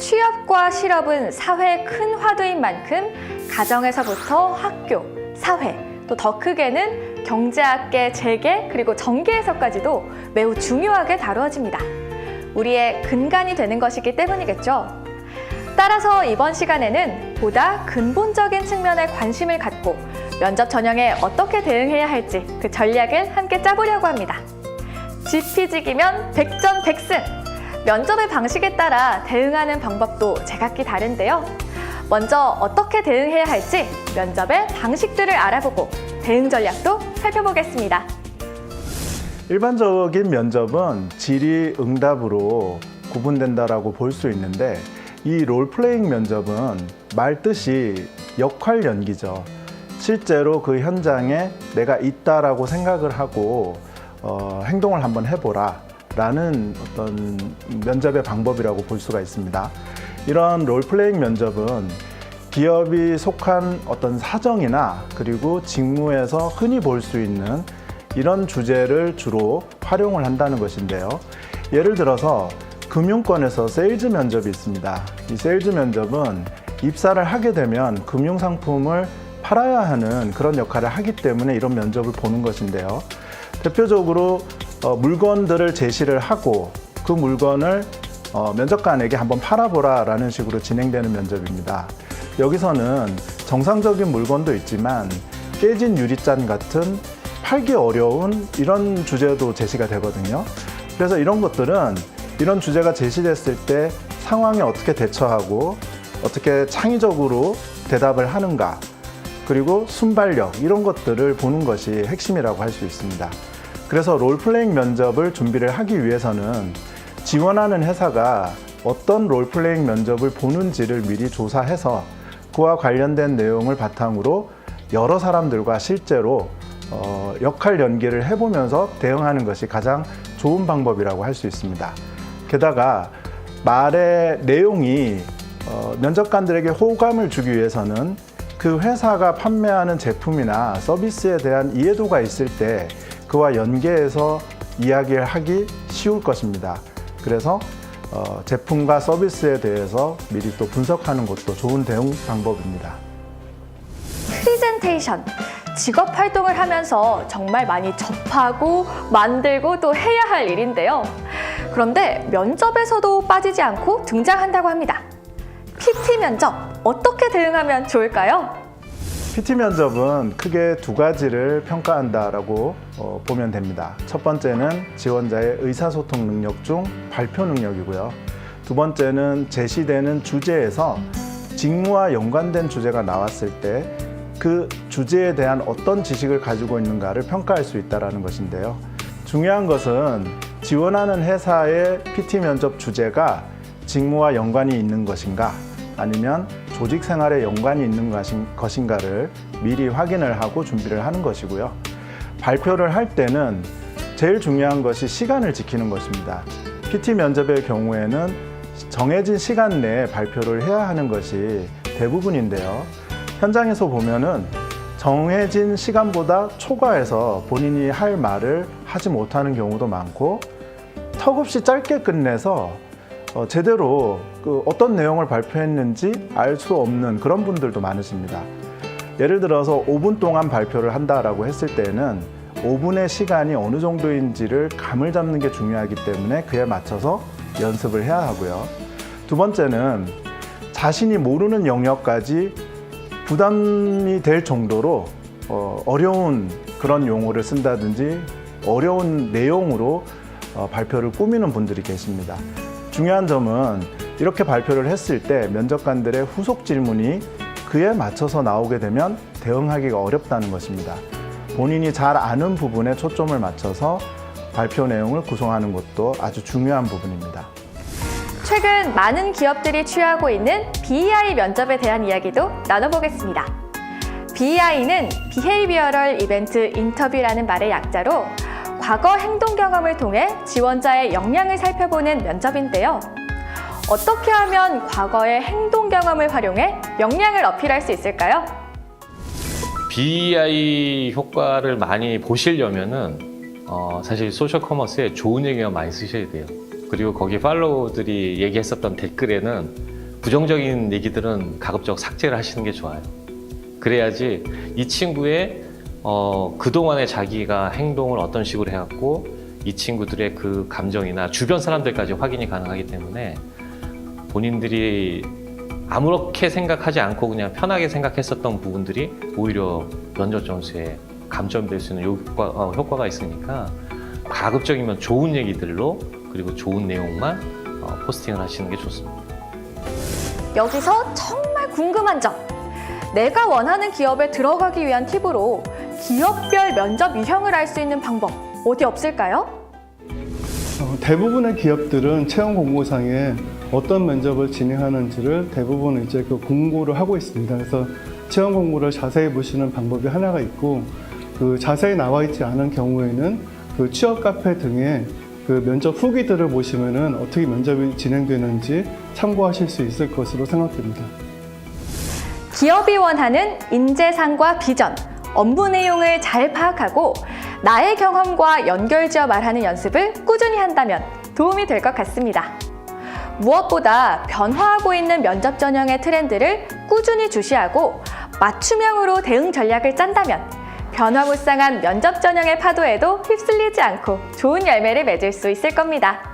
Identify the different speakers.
Speaker 1: 취업과 실업은 사회의 큰 화두인 만큼 가정에서부터 학교, 사회, 또 더 크게는 경제학계, 재계, 그리고 정계에서까지도 매우 중요하게 다루어집니다. 우리의 근간이 되는 것이기 때문이겠죠. 따라서 이번 시간에는 보다 근본적인 측면에 관심을 갖고 면접 전형에 어떻게 대응해야 할지 그 전략을 함께 짜보려고 합니다. 지피지기면 백전백승! 면접의 방식에 따라 대응하는 방법도 제각기 다른데요. 먼저 어떻게 대응해야 할지 면접의 방식들을 알아보고 대응 전략도 살펴보겠습니다.
Speaker 2: 일반적인 면접은 질의응답으로 구분된다라고 볼 수 있는데 이 롤플레잉 면접은 말 뜻이 역할 연기죠. 실제로 그 현장에 내가 있다라고 생각을 하고 행동을 한번 해보라 라는 어떤 면접의 방법이라고 볼 수가 있습니다. 이런 롤플레잉 면접은 기업이 속한 어떤 사정이나 그리고 직무에서 흔히 볼 수 있는 이런 주제를 주로 활용을 한다는 것인데요. 예를 들어서 금융권에서 세일즈 면접이 있습니다. 이 세일즈 면접은 입사를 하게 되면 금융상품을 팔아야 하는 그런 역할을 하기 때문에 이런 면접을 보는 것인데요. 대표적으로 물건들을 제시를 하고 그 물건을 면접관에게 한번 팔아보라 라는 식으로 진행되는 면접입니다. 여기서는 정상적인 물건도 있지만 깨진 유리잔 같은 팔기 어려운 이런 주제도 제시가 되거든요. 그래서 이런 것들은 이런 주제가 제시됐을 때 상황에 어떻게 대처하고 어떻게 창의적으로 대답을 하는가, 그리고 순발력 이런 것들을 보는 것이 핵심이라고 할 수 있습니다. 그래서 롤플레잉 면접을 준비를 하기 위해서는 지원하는 회사가 어떤 롤플레잉 면접을 보는지를 미리 조사해서 그와 관련된 내용을 바탕으로 여러 사람들과 실제로 역할 연기를 해보면서 대응하는 것이 가장 좋은 방법이라고 할 수 있습니다. 게다가 말의 내용이 면접관들에게 호감을 주기 위해서는 그 회사가 판매하는 제품이나 서비스에 대한 이해도가 있을 때 그와 연계해서 이야기를 하기 쉬울 것입니다. 그래서 제품과 서비스에 대해서 미리 또 분석하는 것도 좋은 대응 방법입니다.
Speaker 1: 프리젠테이션, 직업 활동을 하면서 정말 많이 접하고 만들고 또 해야 할 일인데요. 그런데 면접에서도 빠지지 않고 등장한다고 합니다. PT 면접, 어떻게 대응하면 좋을까요?
Speaker 2: PT 면접은 크게 두 가지를 평가한다라고 보면 됩니다. 첫 번째는 지원자의 의사소통 능력 중 발표 능력이고요. 두 번째는 제시되는 주제에서 직무와 연관된 주제가 나왔을 때 그 주제에 대한 어떤 지식을 가지고 있는가를 평가할 수 있다는 것인데요. 중요한 것은 지원하는 회사의 PT 면접 주제가 직무와 연관이 있는 것인가 아니면 조직 생활에 연관이 있는 것인가를 미리 확인을 하고 준비를 하는 것이고요. 발표를 할 때는 제일 중요한 것이 시간을 지키는 것입니다. PT 면접의 경우에는 정해진 시간 내에 발표를 해야 하는 것이 대부분인데요. 현장에서 보면은 정해진 시간보다 초과해서 본인이 할 말을 하지 못하는 경우도 많고 턱없이 짧게 끝내서 제대로 어떤 내용을 발표했는지 알 수 없는 그런 분들도 많으십니다. 예를 들어서 5분 동안 발표를 한다라고 했을 때는 5분의 시간이 어느 정도인지를 감을 잡는 게 중요하기 때문에 그에 맞춰서 연습을 해야 하고요. 두 번째는 자신이 모르는 영역까지 부담이 될 정도로 어려운 그런 용어를 쓴다든지 어려운 내용으로 발표를 꾸미는 분들이 계십니다. 중요한 점은 이렇게 발표를 했을 때 면접관들의 후속 질문이 그에 맞춰서 나오게 되면 대응하기가 어렵다는 것입니다. 본인이 잘 아는 부분에 초점을 맞춰서 발표 내용을 구성하는 것도 아주 중요한 부분입니다.
Speaker 1: 최근 많은 기업들이 취하고 있는 BEI 면접에 대한 이야기도 나눠보겠습니다. BEI는 Behavioral Event Interview라는 말의 약자로 과거 행동 경험을 통해 지원자의 역량을 살펴보는 면접인데요. 어떻게 하면 과거의 행동 경험을 활용해 역량을 어필할 수 있을까요?
Speaker 3: BEI 효과를 많이 보시려면은 사실 소셜 커머스에 좋은 얘기가 많이 쓰셔야 돼요. 그리고 거기 팔로워들이 얘기했었던 댓글에는 부정적인 얘기들은 가급적 삭제를 하시는 게 좋아요. 그래야지 이 친구의 그동안에 자기가 행동을 어떤 식으로 해왔고 이 친구들의 그 감정이나 주변 사람들까지 확인이 가능하기 때문에 본인들이 아무렇게 생각하지 않고 그냥 편하게 생각했었던 부분들이 오히려 면접 점수에 감점될 수 있는 효과가 있으니까 가급적이면 좋은 얘기들로 그리고 좋은 내용만 포스팅을 하시는 게 좋습니다.
Speaker 1: 여기서 정말 궁금한 점. 내가 원하는 기업에 들어가기 위한 팁으로 기업별 면접 유형을 알 수 있는 방법 어디 없을까요?
Speaker 4: 대부분의 기업들은 채용 공고상에 어떤 면접을 진행하는지를 대부분 이제 그 공고를 하고 있습니다. 그래서 채용 공고를 자세히 보시는 방법이 하나가 있고, 그 자세히 나와 있지 않은 경우에는 그 취업 카페 등의 그 면접 후기들을 보시면은 어떻게 면접이 진행되는지 참고하실 수 있을 것으로 생각됩니다.
Speaker 1: 기업이 원하는 인재상과 비전, 업무 내용을 잘 파악하고 나의 경험과 연결지어 말하는 연습을 꾸준히 한다면 도움이 될 것 같습니다. 무엇보다 변화하고 있는 면접 전형의 트렌드를 꾸준히 주시하고 맞춤형으로 대응 전략을 짠다면 변화무쌍한 면접 전형의 파도에도 휩쓸리지 않고 좋은 열매를 맺을 수 있을 겁니다.